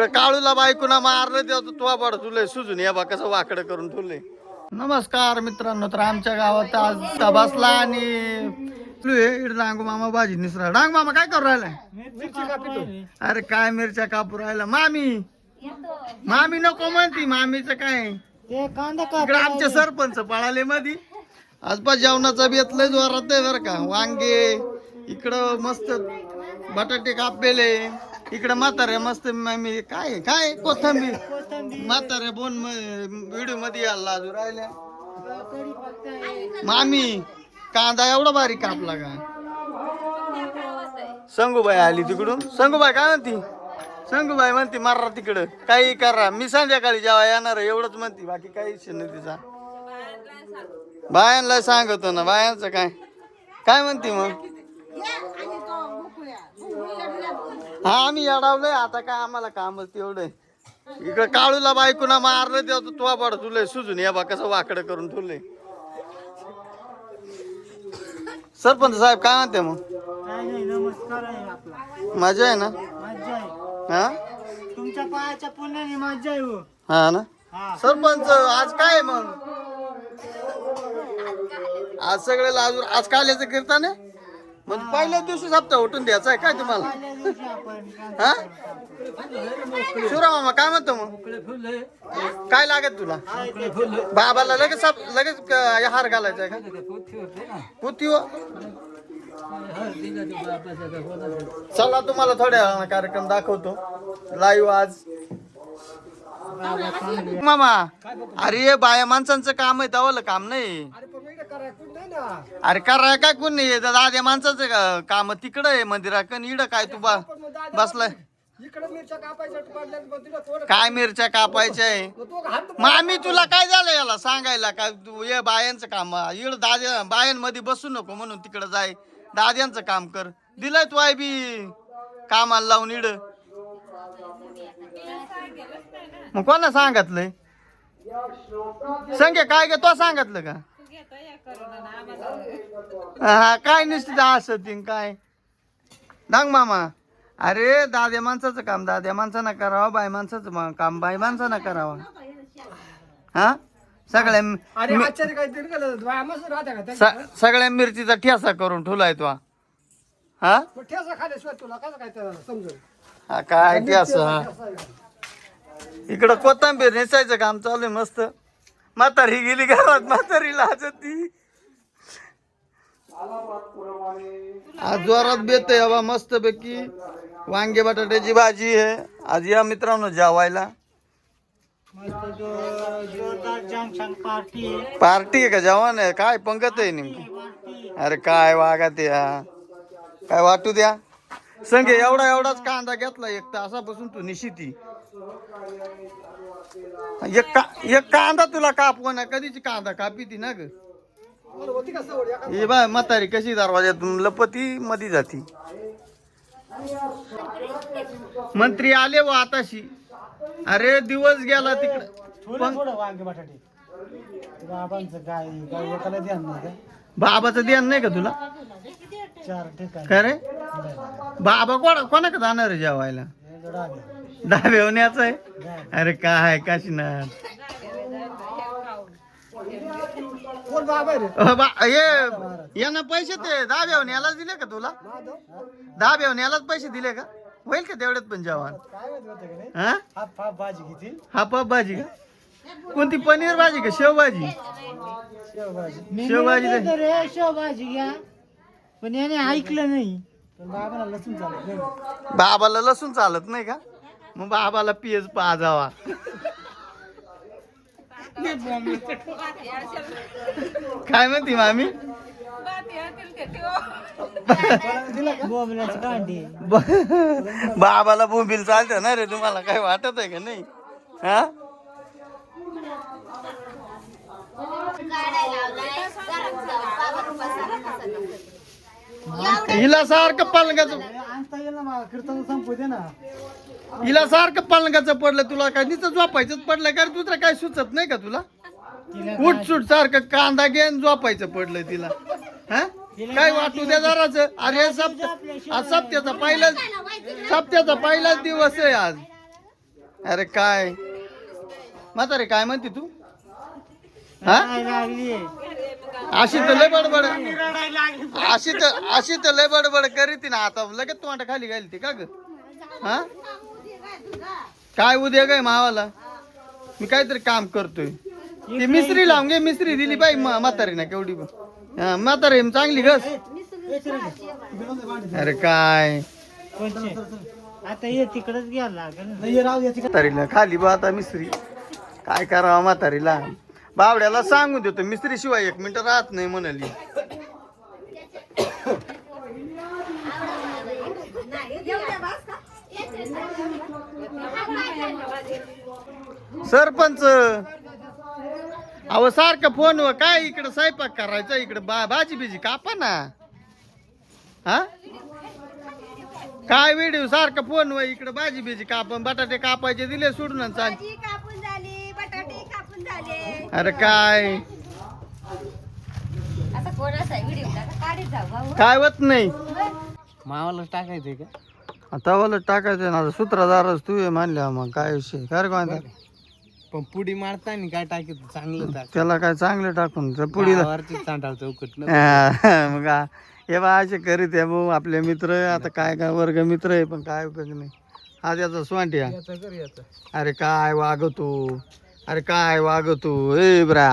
काळूला बायकोना मारलं तेव्हा तुवा पड तुले सुजून या बा कसं वाकडं करून ठेवले. नमस्कार मित्रांनो, तर आमच्या गावात आज बसला आणि डांगू मामा भाजी निसरा. डांग मामा काय करू राहिलाय? अरे काय मिरच्या कापू राहिला? मामी मामी नको म्हणती, मामीचं काय इकडे आमचे सरपंच पळाले मधी. आज बा जेवणाचा बेत लय जोरात आहे बरं का. वांगे इकडं मस्त बटाटे कापलेले, इकडे म्हातारे मस्त मामी काय काय कोथंबीर म्हातारे बोन व्हिडिओ मध्ये यायला अजून राहिल्या. मामी कांदा एवढा बारीक कापला का? संगूबाई आली तिकडून. संगूबाई काय म्हणती? संगूबाई म्हणती मारा तिकडं काही करा, मी संध्याकाळी जेव्हा येणार एवढंच म्हणती, बाकी काही विषय नाही तिचा. बायांना सांगतो ना, बायांचं काय काय म्हणती मग? हा आम्ही येडावलोय आता, काय आम्हाला कामच तेवढं. इकडे काळूला बायकोना मारलं तेव्हा तुवा पड तुले सुजून या बा कसं वाकडं करून ठेवले. सरपंच साहेब काय म्हणते मग? नमस्कार आहे आपला. मजा आहे ना? मज्जा आहे. हा तुमच्या पायाच्या पुण्याने मज्जा आहे हो. हा ना. सरपंच आज काय मग? आज सगळे लाजून आज काल्याचं कीर्तन आहे म्हणजे पहिल्याच दिवशी सप्ताह उठून द्यायचा आहे काय तुम्हाला? हा शिवराम मामा काय म्हणतो मग? काय लागत तुला? बाबाला लगेच लगेच हार घालायचा आहे का? पुती हो. चला तुम्हाला थोड्या वेळानं कार्यक्रम दाखवतो लाईव्ह आज. मामा अरे बाया माणसांचं काम आहे, तवलं काम नाही. अरे कराय काय कोण नाही, दाद्या माणसाचं काम तिकडं आहे मंदिराकन. इड काय तू बसलाय काय मिरच्या कापायच्या आहे? मामी तुला काय झालं याला सांगायला काय? तू ये बायांचं काम इड दाद्या बायांमध्ये बसू नको म्हणून तिकडं जाय, दाद्यांचं काम कर. दिलंय तू आहे बी कामाला लावून इड. मग कोणा सांगितलंय? संगे काय ग तो सांगितलं का? हा काय निश्चित असं काय डांग मामा. अरे दाद्या माणसाचं काम दाद्या माणसानं करावं, बाय माणसाचं काम बाय माणसानं करावं. हा सगळ्या सगळ्या मिरचीचा ठेसा करून ठेवलाय तो. हा काय ठेसा? इकडं कोथंबीर नेसायचं काम चालू आहे मस्त. म्हातारी गेली घरात, म्हातारी लाजती. आज जोरात बेत आहे बाबा मस्त पैकी. वांगे बटाट्याची भाजी आहे आज. या मित्रांनो जेवायला. पार्टी आहे का जेवण आहे? काय पंगत आहे नेमकी? अरे काय वागा ते काय वाटू द्या. संगे एवढाच कांदा घेतला एक तासापासून तू निशिती. एक कांदा तुला कापव ना, कधीची कांदा कापी ती ना ग. हे बाय म्हातारी कशी दरवाज्यातून लपती मध्ये जाती. मंत्री आले व आताशी. अरे दिवस गेला तिकडे. बाबाचं ध्यान नाही का तुला? खरे बाबा कोणा का जाणार आहे जेवायला? दाबेवण्याचं आहे. अरे काय काशीनाथ यांना पैसे ते दाबेवण्यालाच दिले का तुला? दाबेवण्यालाच पैसे दिले का? होईल का तेवढ्यात पण जेवण? हाफ भाजी का? कोणती पनीर भाजी का शेवभाजी? शेवभाजी घ्या पण याने ऐकलं नाही. बाबाला लसूण चालत नाही का? मग बाबाला पियच पाजावा. काय म्हणती मामी? बाबाला बोंबील चालते ना रे. तुम्हाला काय वाटत आहे का नाही? हा हिला सारखं पलंगाचं कीर्तन संपू दे ना. हिला सारखं पलंगाचं पडलं. तुला काय नुसतं झोपायचंच पडलं का? दुसरं काय सुचत नाही का तुला? उठसूट सारखं कांदा घेऊन झोपायचं पडलंय तिला. हा काय वाटू द्या जराच. अरे सप्त्याचा पहिलाच दिवस आहे आज. अरे काय म्हातारे काय म्हणते तू हा लागली अशी तर लय बडबड अशी तर लय बडबड करीती ना आता लगेच तोंड खाली घालते का ग हा काय उद्या काय मावाला मी काहीतरी काम करतोय ती मिस्त्री लावून घे मिस्त्री दिली पाहिजे म्हातारी ना केवढी म्हातारी चांगली घस अरे काय कोणचे आता ये तिकडच घ्यायला लागेल म्हातारीला खाली बा आता मिस्त्री काय करावं म्हातारीला बावड्याला सांगून देतो मिस्त्री शिवाय 1 मिनिट राहत नाही म्हणाली सरपंच अहो सारखं फोनवर काय इकडे स्वयंपाक करायचा इकडे भाजी बिजी कापा ना हा काय व्हिडिओ सारखं फोनवर इकडे भाजी बिजी कापा बटाटे कापायचे दिले सोडून आणि चाल भाजी कापून झाली बटाटे कापून झाले अरे काय आता कोणाचा व्हिडिओ काढीत जाऊ भाऊ काय होत नाही मावाला टाकायचंय का आता मला टाकायचं ना सूत्रधारच तू आहे मानल्या मग काय विषय काय काय पण पुडी मारताना काय टाकायचं चांगलं टाक त्याला काय चांगलं टाकून त्या पुढीला चांडाळ चौकट मग हे बा असे करीत आहे भाऊ आपले मित्र आता काय काय वर्ग मित्र आहे पण काय उपयोग नाही हा त्याचा स्वांट्या अरे काय वागतो ए ब्रा